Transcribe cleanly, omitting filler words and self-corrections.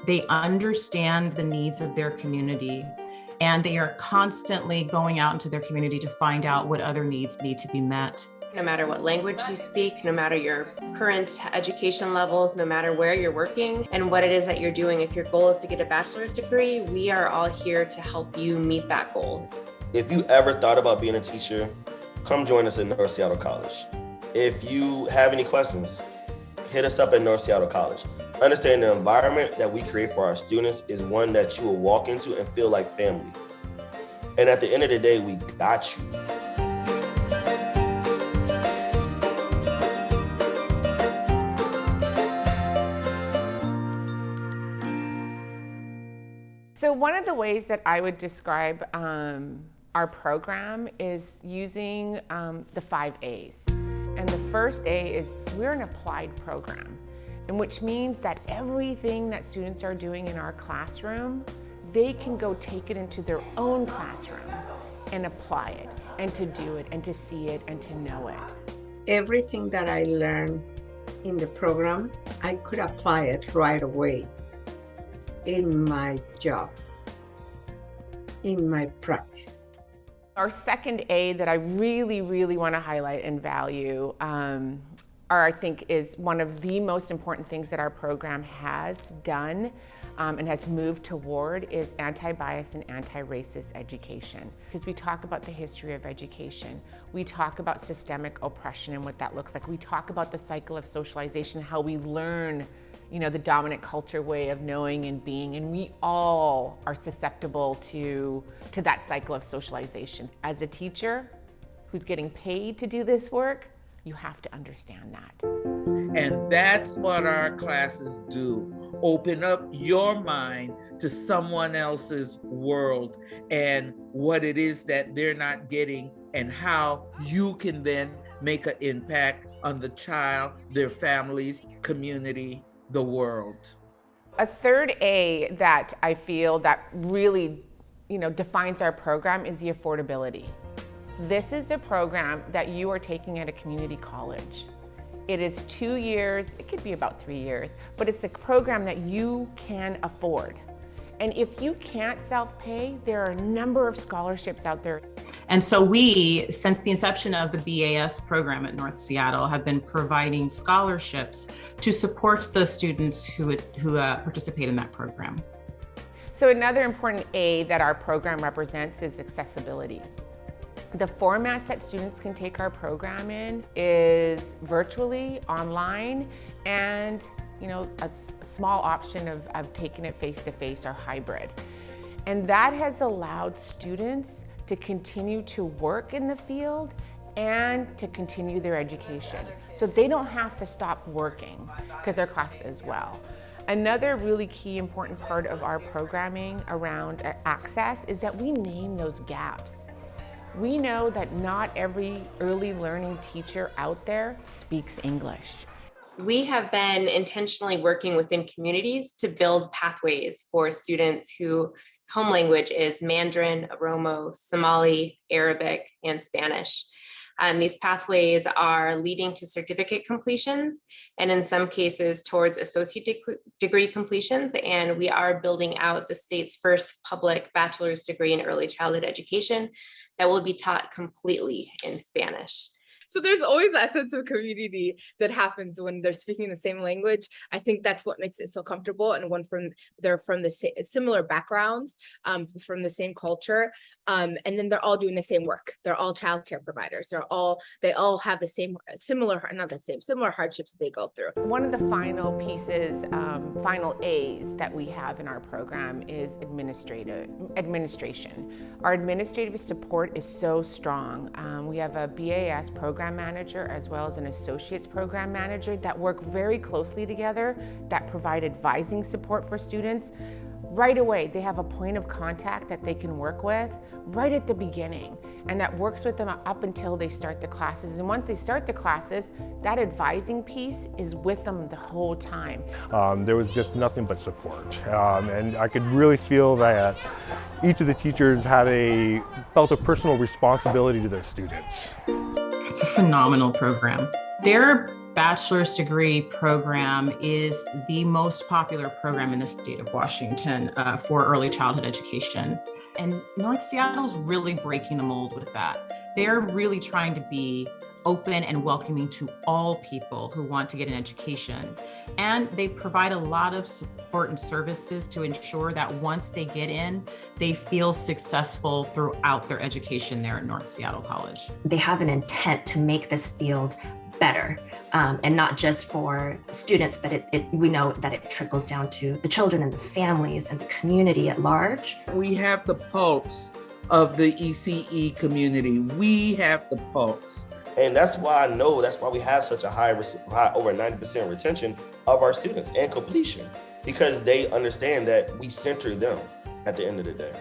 They understand the needs of their community, and they are constantly going out into their community to find out what other needs need to be met. No matter what language you speak, no matter your current education levels, no matter where you're working and what it is that you're doing, if your goal is to get a bachelor's degree, we are all here to help you meet that goal. If you ever thought about being a teacher, come join us at North Seattle College. If you have any questions, hit us up at North Seattle College. Understand the environment that we create for our students is one that you will walk into and feel like family. And at the end of the day, we got you. So one of the ways that I would describe our program is using the 5 A's. And the first A is we're an applied program, and which means that everything that students are doing in our classroom, they can go take it into their own classroom and apply it, and to do it, and to see it, and to know it. Everything that I learned in the program, I could apply it right away in my job, in my practice. Our second A that I really, really want to highlight and value, I think is one of the most important things that our program has done and has moved toward is anti-bias and anti-racist education. Because we talk about the history of education. We talk about systemic oppression and what that looks like. We talk about the cycle of socialization, how we learn the dominant culture way of knowing and being, and we all are susceptible to that cycle of socialization. As a teacher who's getting paid to do this work, you have to understand that. And that's what our classes do. Open up your mind to someone else's world and what it is that they're not getting and how you can then make an impact on the child, their families, community, the world. A third A that I feel that really, defines our program is the affordability. This is a program that you are taking at a community college. It is 2 years, it could be about 3 years, but it's a program that you can afford. And if you can't self-pay, there are a number of scholarships out there. And so we, since the inception of the BAS program at North Seattle, have been providing scholarships to support the students who participate in that program. So another important A that our program represents is accessibility. The formats that students can take our program in is virtually, online, and a small option of taking it face-to-face or hybrid. And that has allowed students to continue to work in the field and to continue their education. So they don't have to stop working because their class as well. Another really key important part of our programming around access is that we name those gaps. We know that not every early learning teacher out there speaks English. We have been intentionally working within communities to build pathways for students whose home language is Mandarin, Oromo, Somali, Arabic, and Spanish. These pathways are leading to certificate completions and in some cases towards associate degree completions. And we are building out the state's first public bachelor's degree in early childhood education that will be taught completely in Spanish. So there's always that sense of community that happens when they're speaking the same language. I think that's what makes it so comfortable. And when they're from the similar backgrounds, from the same culture, and then they're all doing the same work. They're all childcare providers. They all have the similar hardships that they go through. One of the final pieces, final A's that we have in our program is administration. Our administrative support is so strong. We have a BAS program manager as well as an associates program manager that work very closely together that provide advising support for students. Right away, they have a point of contact that they can work with right at the beginning, and that works with them up until they start the classes. And once they start the classes, that advising piece is with them the whole time. There was just nothing but support, and I could really feel that each of the teachers felt a personal responsibility to their students. It's a phenomenal program. Their bachelor's degree program is the most popular program in the state of Washington for early childhood education. And North Seattle's really breaking the mold with that. They're really trying to be open and welcoming to all people who want to get an education. And they provide a lot of support and services to ensure that once they get in, they feel successful throughout their education there at North Seattle College. They have an intent to make this field better, and not just for students, but we know that it trickles down to the children and the families and the community at large. We have the pulse of the ECE community. We have the pulse. And that's why we have such a high over 90% retention of our students and completion, because they understand that we center them at the end of the day.